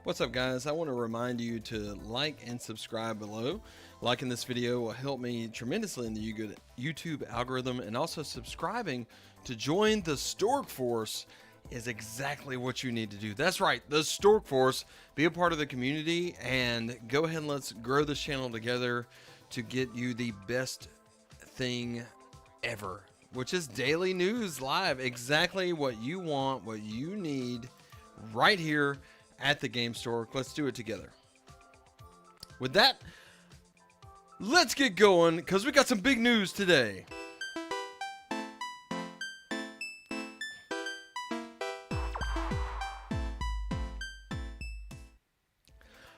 What's up, guys? I want to remind you to like and subscribe below. Liking this video will help me tremendously in the YouTube algorithm, and also subscribing to join the Stork Force is exactly what you need to do. That's right, the Stork Force. Be a part of the community and go ahead and let's grow this channel together to get you the best thing ever, which is daily news live. Exactly what you want, what you need right here at the Gamestork. Let's do it together. With that, let's get going because we got some big news today.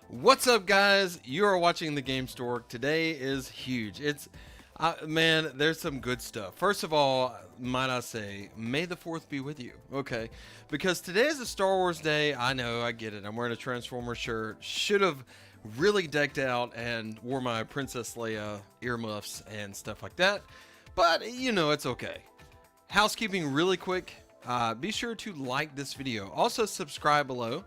What's up, guys? You are watching the Gamestork. Today is huge. Man, there's some good stuff. First of all, might I say, may the 4th be with you, okay? Because today is a Star Wars day. I know, I get it. I'm wearing a Transformer shirt. Should have really decked out and wore my Princess Leia earmuffs and stuff like that. But, you know, it's okay. Housekeeping really quick. Be sure to like this video. Also, subscribe below.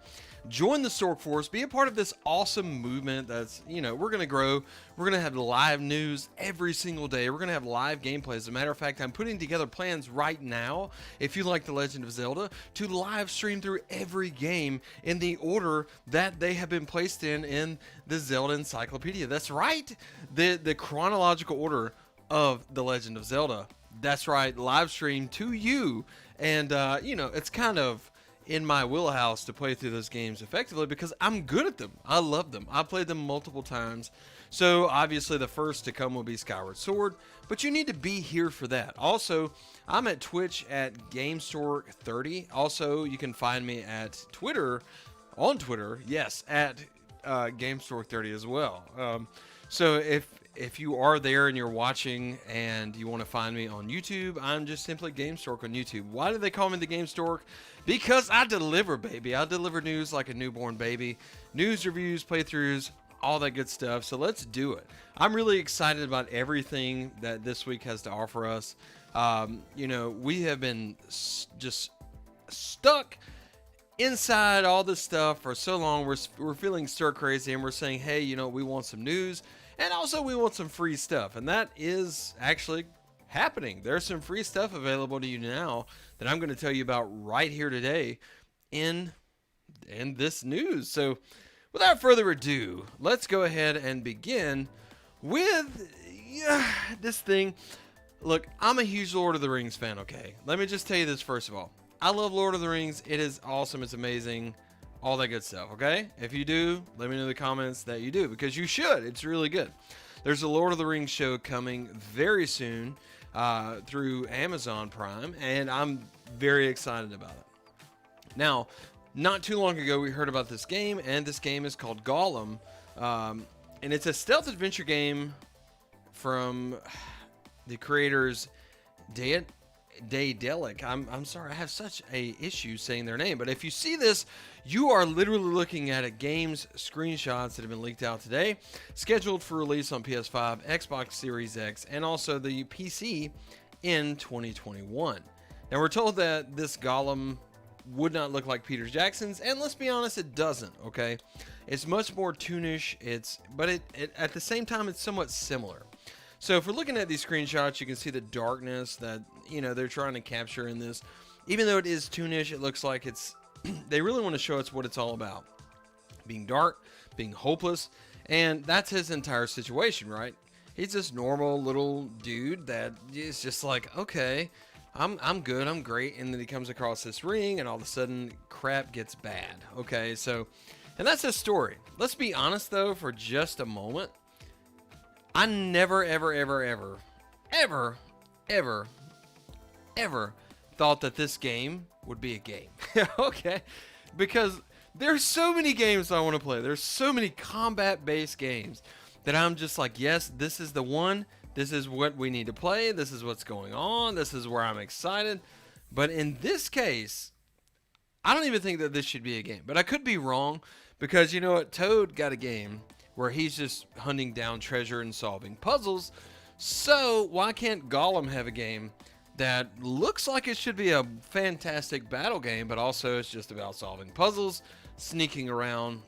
Join the Stork Force. Be a part of this awesome movement that's, you know, we're going to grow. We're going to have live news every single day. We're going to have live gameplay. As a matter of fact, I'm putting together plans right now, if you like The Legend of Zelda, to live stream through every game in the order that they have been placed in the Zelda Encyclopedia. That's right. The chronological order of The Legend of Zelda. That's right. Live stream to you. And, you know, it's kind of in my wheelhouse to play through those games effectively because I'm good at them. I love them. I've played them multiple times. So obviously the first to come will be Skyward Sword, but you need to be here for that. Also, I'm at Twitch at gamestork.live. Also, you can find me at Twitter, on Twitter, yes, at gamestork.live as well. So if you are there and you're watching and you want to find me on YouTube, I'm just simply Gamestork on YouTube. Why do they call me the Gamestork? Because I deliver, baby. I deliver news like a newborn baby. News, reviews, playthroughs, all that good stuff. So let's do it. I'm really excited about everything that this week has to offer us. You know, we have been just stuck inside all this stuff for so long. We're feeling stir crazy, and we're saying, hey, you know, we want some news. And also we want some free stuff, and that is actually happening. There's some free stuff available to you now that I'm going to tell you about right here today in this news. So without further ado, let's go ahead and begin with this thing. Look, I'm a huge Lord of the Rings fan, okay? Let me just tell you this first of all. I love Lord of the Rings. It is awesome. It's amazing. All that good stuff, okay? If you do, let me know in the comments that you do, because you should. It's really good. There's a Lord of the Rings show coming very soon through Amazon Prime, and I'm very excited about it. Now, not too long ago, we heard about this game, and this game is called Gollum, and it's a stealth adventure game from the creators Daedalic. I'm sorry, I have such a issue saying their name, but if you see this, you are literally looking at a game's screenshots that have been leaked out today, scheduled for release on PS5, Xbox Series X, and also the PC in 2021. Now we're told that this Gollum would not look like Peter Jackson's, and let's be honest, it doesn't. Okay, it's much more toonish. But at the same time, it's somewhat similar. So if we're looking at these screenshots, you can see the darkness that, you know, they're trying to capture in this. Even though it is toonish, it looks like it's they really want to show us what it's all about. Being dark, being hopeless, and that's his entire situation, right? He's this normal little dude that is just like, okay, I'm good, I'm great, and then he comes across this ring, and all of a sudden, crap gets bad. Okay, so, and that's his story. Let's be honest, though, for just a moment. I never, ever thought that this game would be a game. Okay? Because there's so many games I want to play. There's so many combat-based games that I'm just like, yes, this is the one. This is what we need to play. This is what's going on. This is where I'm excited. But in this case, I don't even think that this should be a game. But I could be wrong because, you know what? Toad got a game where he's just hunting down treasure and solving puzzles. So why can't Gollum have a game that looks like it should be a fantastic battle game, but also it's just about solving puzzles, sneaking around,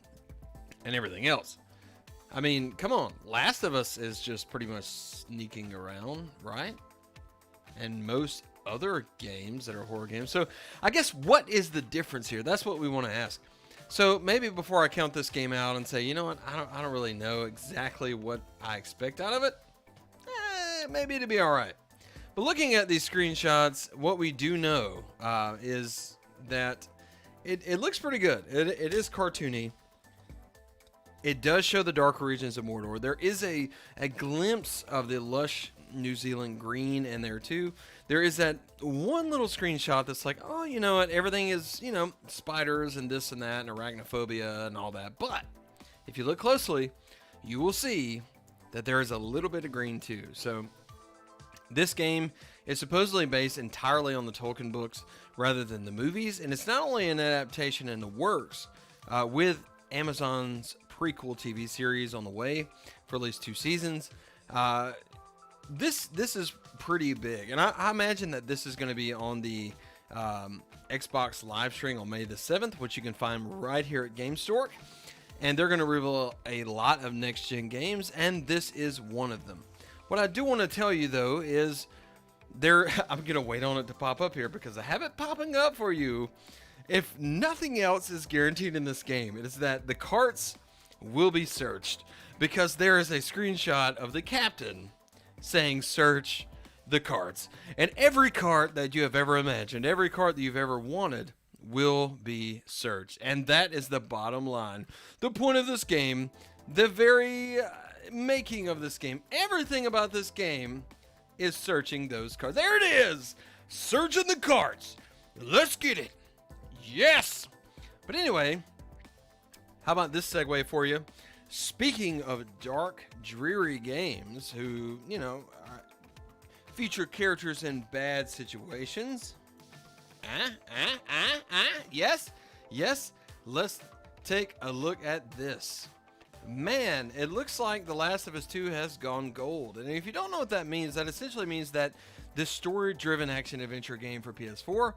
and everything else. I mean, come on. Last of Us is just pretty much sneaking around, right? And most other games that are horror games. So I guess what is the difference here? That's what we want to ask. So maybe before I count this game out and say, you know what, I don't really know exactly what I expect out of it, maybe it'll be all right. But looking at these screenshots, what we do know is that it looks pretty good. It is cartoony. It does show the darker regions of Mordor. There is a glimpse of the lush New Zealand green in there too. There is that one little screenshot that's like, oh, you know what? Everything is, you know, spiders and this and that and arachnophobia and all that. But if you look closely, you will see that there is a little bit of green too. So this game is supposedly based entirely on the Tolkien books rather than the movies. And it's not only an adaptation in the works with Amazon's prequel TV series on the way for at least 2 seasons. This is pretty big, and I imagine that this is going to be on the Xbox live stream on May the 7th, which you can find right here at Gamestork. And they're going to reveal a lot of next-gen games, and this is one of them. What I do want to tell you, though, is I'm going to wait on it to pop up here because I have it popping up for you. If nothing else is guaranteed in this game, it is that the carts will be searched, because there is a screenshot of the captain saying search the carts, and every cart that you have ever imagined, every cart that you've ever wanted will be searched. And that is the bottom line, the point of this game, the very making of this game, everything about this game is searching those carts. There it is, searching the carts. Let's get it. Yes. But anyway, how about this segue for you? Speaking of dark, dreary games who, you know, feature characters in bad situations. Yes, let's take a look at this. Man, it looks like The Last of Us 2 has gone gold. And if you don't know what that means, that essentially means that this story-driven action-adventure game for PS4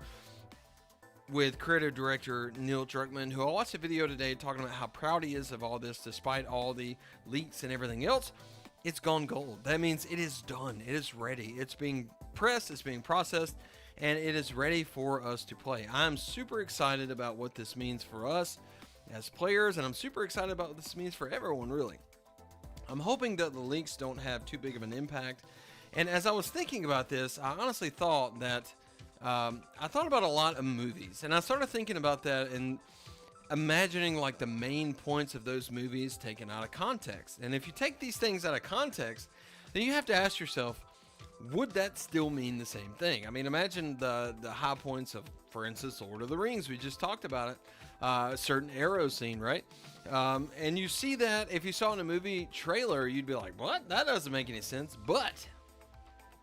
with creative director Neil Druckmann, who I watched a video today talking about how proud he is of all this despite all the leaks and everything else. It's gone gold. That means it is done. It is ready. It's being pressed, it's being processed, and it is ready for us to play. I'm super excited about what this means for us as players, and I'm super excited about what this means for everyone, really. I'm hoping that the leaks don't have too big of an impact. And as I was thinking about this, I honestly thought that I thought about a lot of movies, and I started thinking about that and imagining like the main points of those movies taken out of context. And if you take these things out of context, then you have to ask yourself, would that still mean the same thing? I mean, imagine the high points of, for instance, Lord of the Rings. We just talked about it. A certain arrow scene, right? And you see that if you saw in a movie trailer, you'd be like, what? That doesn't make any sense. But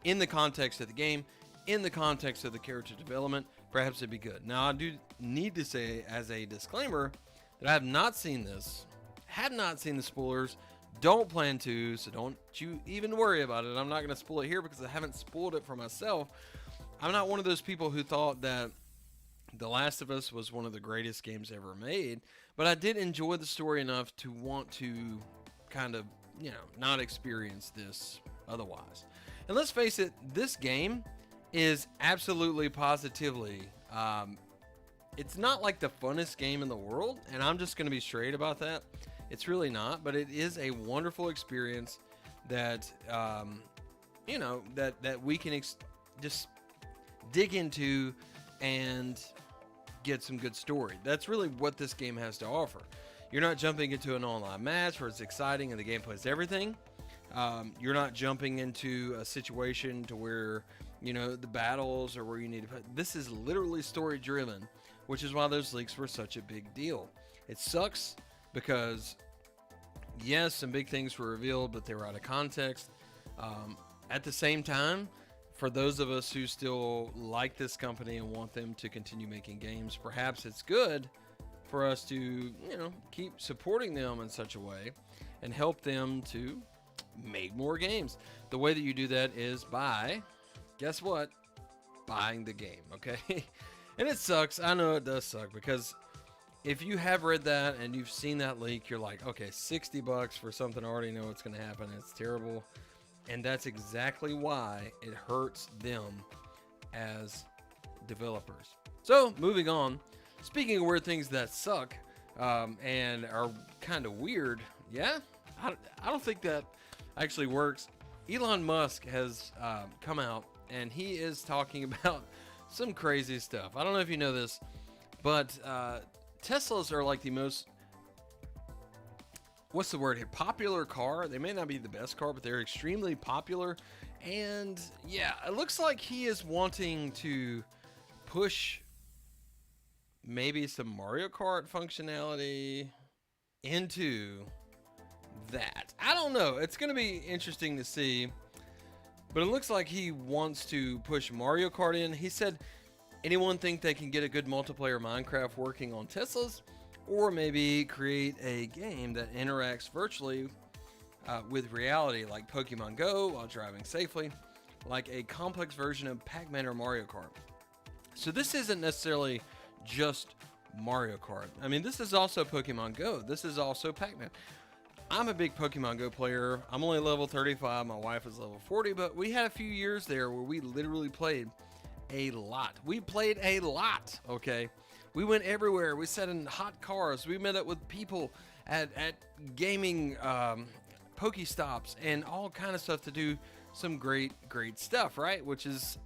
in the context of the game, in the context of the character development, perhaps it'd be good. Now, I do need to say as a disclaimer that I have not seen this, have not seen the spoilers, don't plan to, so don't you even worry about it. I'm not going to spoil it here because I haven't spoiled it for myself. I'm not one of those people who thought that The Last of Us was one of the greatest games ever made, but I did enjoy the story enough to want to kind of, you know, not experience this otherwise. And let's face it, this game is absolutely positively, it's not like the funnest game in the world, and I'm just going to be straight about that. It's really not, but it is a wonderful experience that, you know, that we can just dig into and get some good story. That's really what this game has to offer. You're not jumping into an online match where it's exciting and the gameplay is everything. You're not jumping into a situation to where, you know, the battles or where you need to put. This is literally story driven, which is why those leaks were such a big deal. It sucks because, yes, some big things were revealed, but they were out of context. At the same time, for those of us who still like this company and want them to continue making games, perhaps it's good for us to, you know, keep supporting them in such a way and help them to make more games. The way that you do that is by, guess what? Buying the game, okay? And it sucks. I know it does suck because if you have read that and you've seen that leak, you're like, okay, $60 for something I already know what's going to happen. It's terrible. And that's exactly why it hurts them as developers. So, moving on. Speaking of weird things that suck and are kind of weird, yeah, I don't think that actually works. Elon Musk has come out and he is talking about some crazy stuff. I don't know if you know this, but Teslas are like the most, what's the word here, popular car. They may not be the best car, but they're extremely popular. And yeah, it looks like he is wanting to push maybe some Mario Kart functionality into that. I don't know. It's going to be interesting to see. But it looks like he wants to push Mario Kart in. He said, anyone think they can get a good multiplayer Minecraft working on Teslas? Or maybe create a game that interacts virtually with reality, like Pokemon Go while driving safely, like a complex version of Pac-Man or Mario Kart. So this isn't necessarily just Mario Kart. I mean, this is also Pokemon Go. This is also Pac-Man. I'm a big Pokemon Go player. I'm only level 35. My wife is level 40, but we had a few years there where we literally played a lot. We played a lot, okay? We went everywhere. We sat in hot cars. We met up with people at gaming Pokestops and all kind of stuff to do some great stuff, right? Which is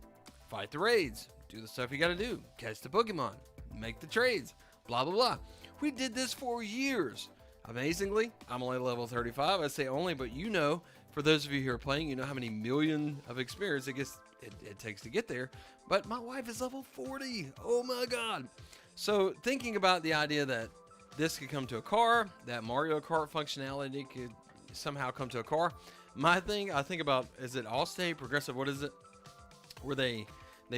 fight the raids, do the stuff you got to do, catch the Pokemon, make the trades, blah, blah, blah. We did this for years. Amazingly, I'm only level 35. I say only, but you know, for those of you who are playing, you know how many million of experience it takes to get there. But my wife is level 40. Oh my God. So thinking about the idea that this could come to a car, that Mario Kart functionality could somehow come to a car. My thing, I think about, is it Allstate, Progressive, what is it? Where they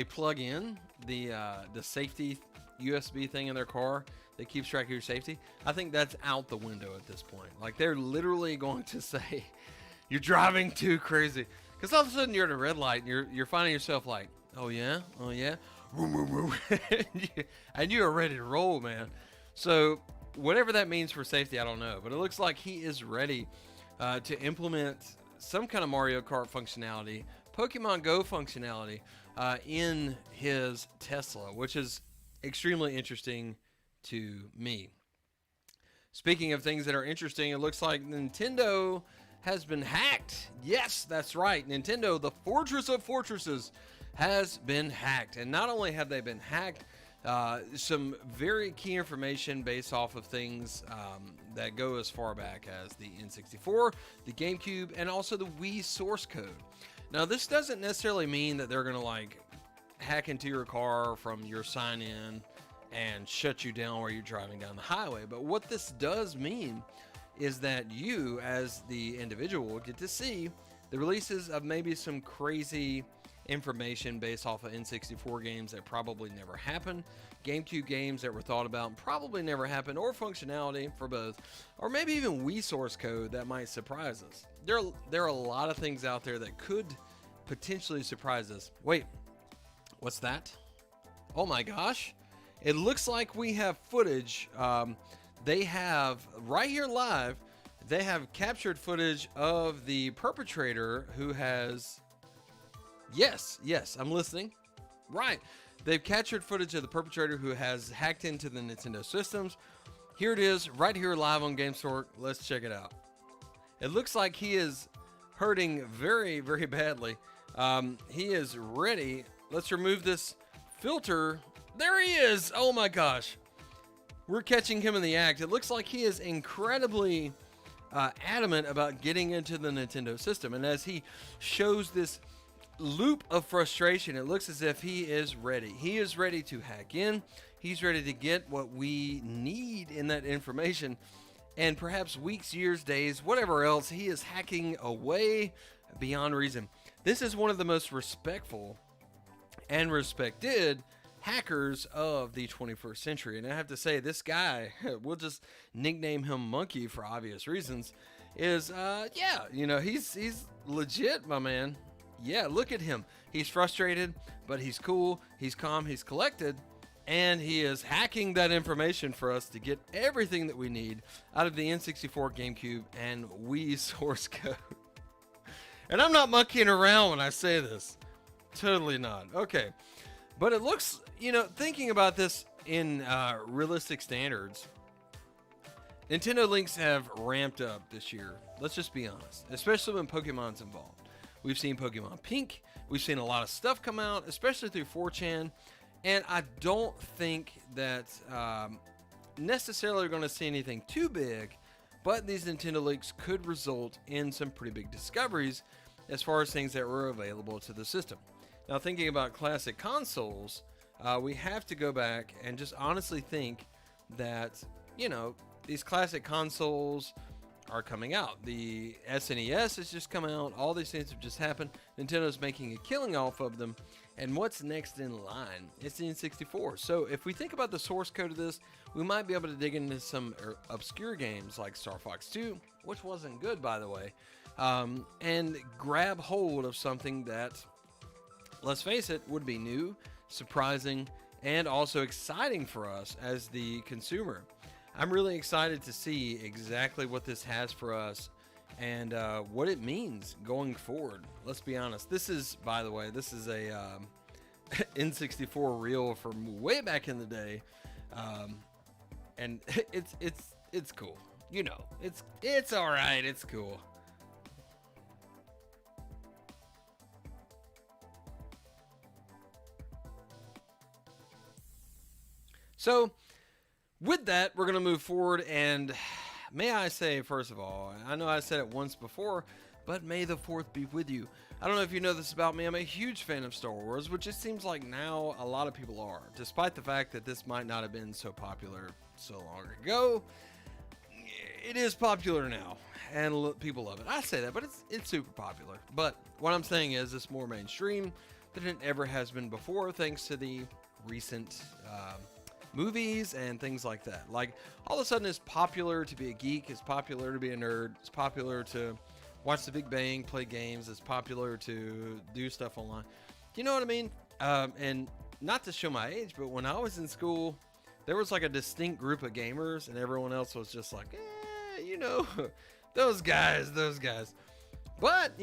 plug in the safety USB thing in their car that keeps track of your safety. I think that's out the window at this point. Like, they're literally going to say, you're driving too crazy. Because all of a sudden you're at a red light and you're finding yourself like, oh yeah, and you are ready to roll, man. So whatever that means for safety, I don't know. But it looks like he is ready to implement some kind of Mario Kart functionality, Pokemon Go functionality in his Tesla, which is extremely interesting to me. Speaking of things that are interesting, it looks like Nintendo has been hacked. Yes, that's right. Nintendo, the fortress of fortresses, has been hacked. And not only have they been hacked, some very key information based off of things that go as far back as the N64, the GameCube, and also the Wii source code. Now, this doesn't necessarily mean that they're going to like hack into your car from your sign-in and shut you down while you're driving down the highway. But what this does mean is that you, as the individual, get to see the releases of maybe some crazy information based off of N64 games that probably never happened, GameCube games that were thought about and probably never happened, or functionality for both, or maybe even Wii source code that might surprise us. There are a lot of things out there that could potentially surprise us. Wait, what's that? Oh my gosh. It looks like we have footage. They have, right here live, they have captured footage of the perpetrator who has... Yes, I'm listening. Right. They've captured footage of the perpetrator who has hacked into the Nintendo systems. Here it is, right here live on Gamestork. Let's check it out. It looks like he is hurting very, very badly. He is ready. Let's remove this filter. There he is. Oh my gosh. We're catching him in the act. It looks like he is incredibly adamant about getting into the Nintendo system. And as he shows this loop of frustration, it looks as if he is ready. He is ready to hack in. He's ready to get what we need in that information. And perhaps weeks, years, days, whatever else, he is hacking away beyond reason. This is one of the most respectful and respected hackers of the 21st century. And I have to say, this guy, we'll just nickname him Monkey for obvious reasons, is, he's legit, my man. Yeah, look at him. He's frustrated, but he's cool, he's calm, he's collected, and he is hacking that information for us to get everything that we need out of the N64, GameCube, and Wii source code. And I'm not monkeying around when I say this. Totally not. Okay. But it looks, thinking about this in realistic standards, Nintendo links have ramped up this year. Let's just be honest, especially when Pokemon's involved. We've seen Pokemon Pink. We've seen a lot of stuff come out, especially through 4chan. And I don't think that necessarily going to see anything too big, but these Nintendo leaks could result in some pretty big discoveries as far as things that were available to the system. Now, thinking about classic consoles, we have to go back and just honestly think that, these classic consoles are coming out. The SNES has just come out. All these things have just happened. Nintendo's making a killing off of them. And what's next in line? It's the N64. So if we think about the source code of this, we might be able to dig into some obscure games like Star Fox 2, which wasn't good, by the way, and grab hold of something that, let's face it, would be new, surprising, and also exciting for us as the consumer. I'm really excited to see exactly what this has for us and what it means going forward. Let's be honest. This is, by the way, this is a N64 reel from way back in the day, and it's cool. It's all right. It's cool. So, with that, we're going to move forward, and may I say, first of all, I know I said it once before, but may the 4th be with you. I don't know if you know this about me, I'm a huge fan of Star Wars, which it seems like now a lot of people are, despite the fact that this might not have been so popular so long ago. It is popular now, and people love it. I say that, but it's super popular. But what I'm saying is it's more mainstream than it ever has been before, thanks to the recent movies and things like that. Like, all of a sudden it's popular to be a geek, it's popular to be a nerd, it's popular to watch The Big Bang, play games, it's popular to do stuff online. You know what I mean? And not to show my age, but when I was in school, there was like a distinct group of gamers, and everyone else was just like, those guys. But,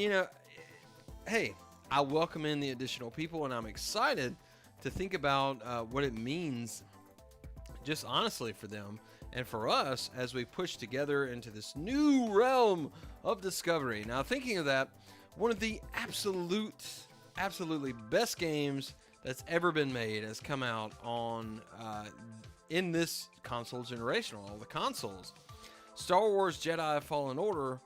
hey, I welcome in the additional people, and I'm excited to think about what it means just honestly for them and for us as we push together into this new realm of discovery. Now, thinking of that, one of the absolutely best games that's ever been made has come out on in this console generation, all the consoles. Star Wars Jedi Fallen Order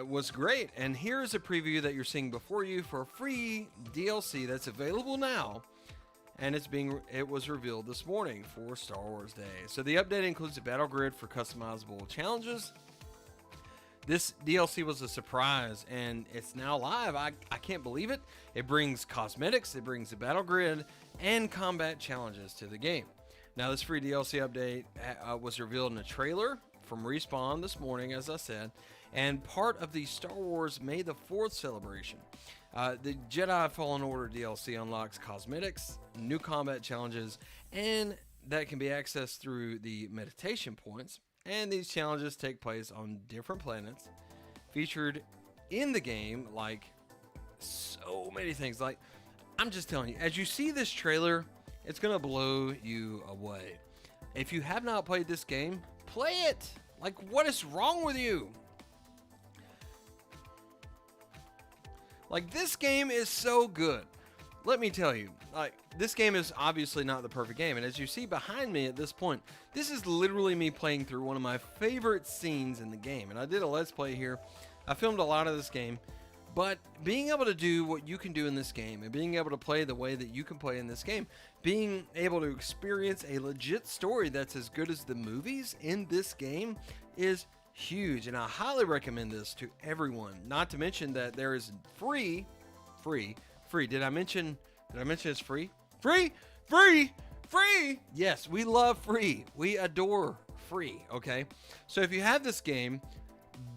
was great, and here's a preview that you're seeing before you for a free DLC that's available now. And it was revealed this morning for Star Wars Day. So the update includes a battle grid for customizable challenges. This DLC was a surprise, and it's now live. I can't believe it. It brings cosmetics, it brings a battle grid, and combat challenges to the game. Now, this free DLC update was revealed in a trailer from Respawn this morning, as I said, and part of the Star Wars May the 4th celebration. The Jedi Fallen Order DLC unlocks cosmetics, new combat challenges, and that can be accessed through the meditation points. And these challenges take place on different planets featured in the game, like so many things. Like, I'm just telling you, as you see this trailer, it's going to blow you away. If you have not played this game, play it. Like, what is wrong with you? Like, this game is so good. Let me tell you, like, this game is obviously not the perfect game. And as you see behind me at this point, this is literally me playing through one of my favorite scenes in the game. And I did a Let's Play here. I filmed a lot of this game. But being able to do what you can do in this game and being able to play the way that you can play in this game, being able to experience a legit story that's as good as the movies in this game is huge. And I highly recommend this to everyone. Not to mention that there is free. Did I mention it's free? Free! Yes, we love free. We adore free, okay? So if you have this game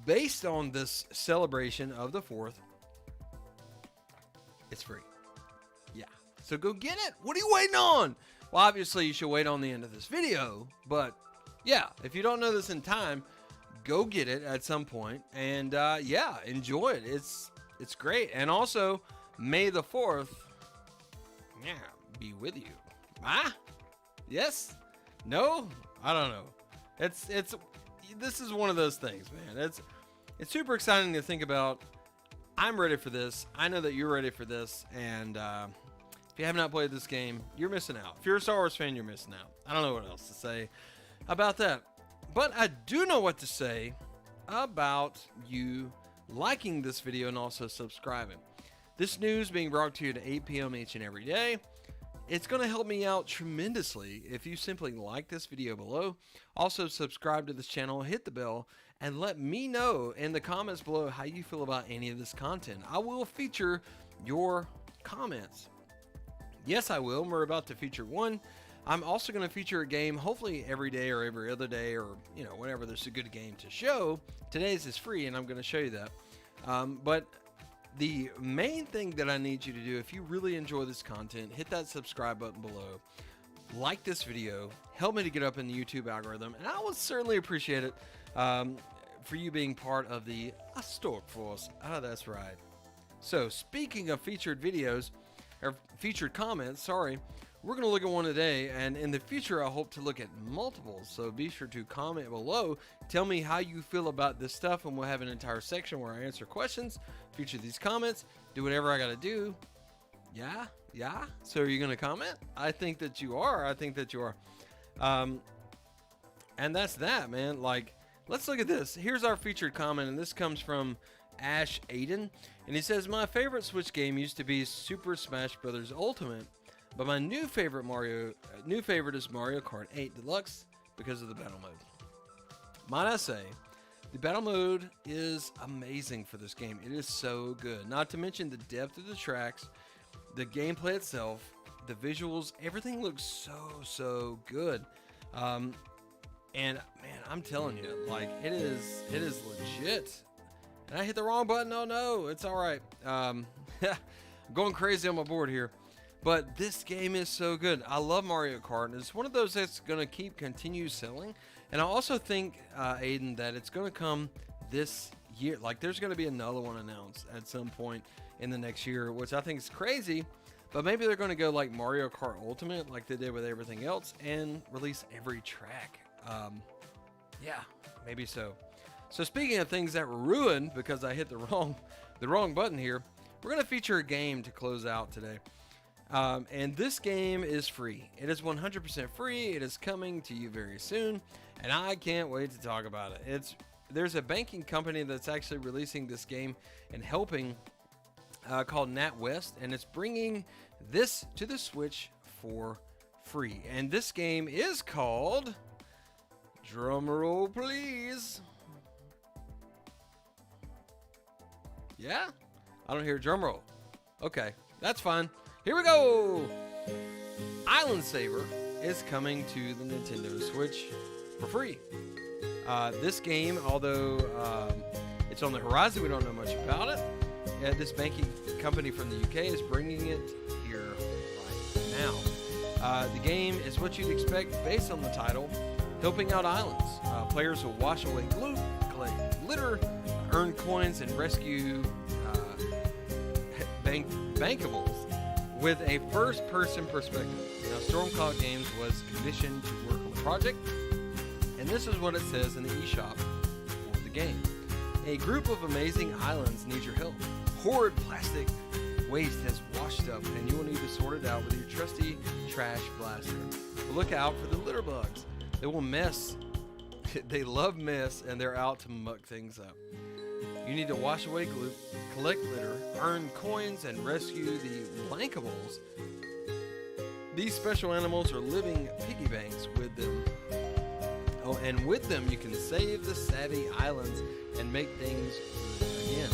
based on this celebration of the 4th, it's free. Yeah. So go get it. What are you waiting on? Well, obviously you should wait on the end of this video, but yeah, if you don't know this in time, go get it at some point, and yeah, enjoy it. It's great. And also, May the 4th, yeah, be with you. Ah? Yes? No? I don't know. This is one of those things, man. It's super exciting to think about. I'm ready for this. I know that you're ready for this, and if you have not played this game, you're missing out. If you're a Star Wars fan, you're missing out. I don't know what else to say about that. But I do know what to say about you liking this video and also subscribing. This news being brought to you at 8 p.m. each and every day. It's going to help me out tremendously if you simply like this video below. Also subscribe to this channel, hit the bell, and let me know in the comments below how you feel about any of this content. I will feature your comments. Yes, I will. We're about to feature one. I'm also going to feature a game hopefully every day or every other day, or whenever there's a good game to show. Today's is free, and I'm going to show you that. But the main thing that I need you to do, if you really enjoy this content, hit that subscribe button below, like this video, help me to get up in the YouTube algorithm, and I would certainly appreciate it for you being part of the Stork Force. Ah, that's right. So speaking of featured videos, or featured comments, sorry, we're going to look at one today, and in the future I hope to look at multiples, so be sure to comment below, tell me how you feel about this stuff, and we'll have an entire section where I answer questions, feature these comments, do whatever I got to do. Yeah, so are you going to comment? I think that you are. And that's that, man. Like, let's look at this. Here's our featured comment, and this comes from Ash Aiden, and he says, my favorite Switch game used to be Super Smash Bros. Ultimate, but my new favorite is Mario Kart 8 Deluxe because of the battle mode. Might I say, the battle mode is amazing for this game. It is so good. Not to mention the depth of the tracks, the gameplay itself, the visuals, everything looks so good. And man, I'm telling you, like, it is legit. And I hit the wrong button. Oh no, it's all right. I'm going crazy on my board here. But this game is so good. I love Mario Kart, and it's one of those that's going to continue selling. And I also think, Aiden, that it's going to come this year. Like, there's going to be another one announced at some point in the next year, which I think is crazy. But maybe they're going to go like Mario Kart Ultimate, like they did with everything else, and release every track. Yeah, maybe so. So speaking of things that were ruined because I hit the wrong button here, we're going to feature a game to close out today. And this game is free. It is 100% free. It is coming to you very soon, and I can't wait to talk about it. There's a banking company that's actually releasing this game and helping, called NatWest, and it's bringing this to the Switch for free. And this game is called, drumroll please. Yeah? I don't hear a drum roll. Okay, that's fine. Here we go! Island Saver is coming to the Nintendo Switch for free. This game, although it's on the horizon, we don't know much about it. This banking company from the UK is bringing it here right now. The game is what you'd expect based on the title, helping out islands. Players will wash away glue, collect litter, earn coins, and rescue bankables with a first-person perspective. Now, Stormcloud Games was commissioned to work on the project, and this is what it says in the eShop for the game. A group of amazing islands need your help. Horrid plastic waste has washed up, and you will need to sort it out with your trusty trash blaster. But look out for the litter bugs. They will mess. They love mess, and they're out to muck things up. You need to wash away glue, collect litter, earn coins, and rescue the blankables. These special animals are living piggy banks with them. Oh, and with them you can save the savvy islands and make things good again.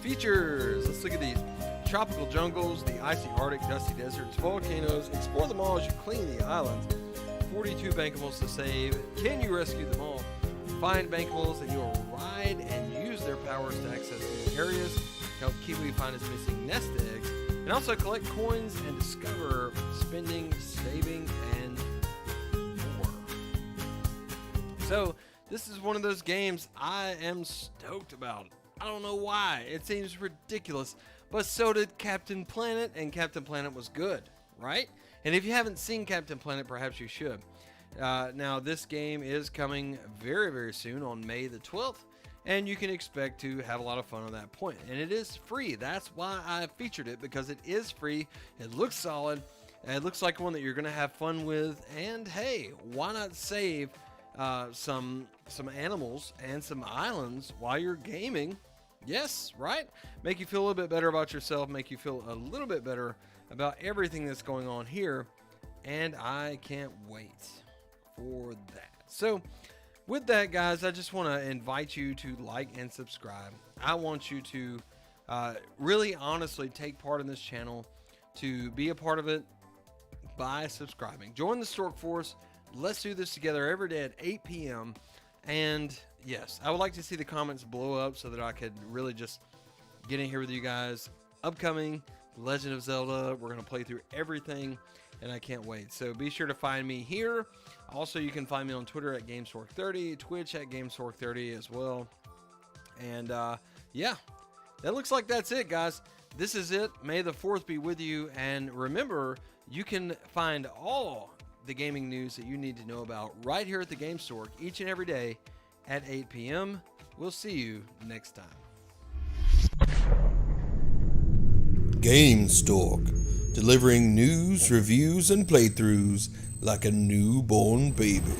Features, let's look at these. Tropical jungles, the icy Arctic, dusty deserts, volcanoes. Explore them all as you clean the islands. 42 bankables to save. Can you rescue them all? Find bankables that you will ride and use their powers to access new areas. Help Kiwi find his missing nest eggs. And also collect coins and discover spending station. This is one of those games I am stoked about. I don't know why. It seems ridiculous, but so did Captain Planet, and Captain Planet was good, right? And if you haven't seen Captain Planet, perhaps you should. Now, this game is coming very, very soon on May the 12th, and you can expect to have a lot of fun on that point. And it is free. That's why I featured it, because it is free. It looks solid. It looks like one that you're going to have fun with. And hey, why not save some animals and some islands while you're gaming? Yes, right? Make you feel a little bit better about yourself, make you feel a little bit better about everything that's going on here. And I can't wait for that. So with that, guys, I just want to invite you to like and subscribe. I want you to really honestly take part in this channel, to be a part of it by subscribing. Join the Stork Force. Let's do this together every day at 8 p.m. And yes, I would like to see the comments blow up so that I could really just get in here with you guys. Upcoming Legend of Zelda, we're going to play through everything, and I can't wait. So be sure to find me here. Also, you can find me on Twitter at gamestork30, Twitch at gamestork30 as well. And yeah, that looks like that's it, guys. This is it. May the 4th be with you. And remember, you can find all the gaming news that you need to know about right here at the Gamestork each and every day at 8 p.m. We'll see you next time. Gamestork, delivering news, reviews, and playthroughs like a newborn baby.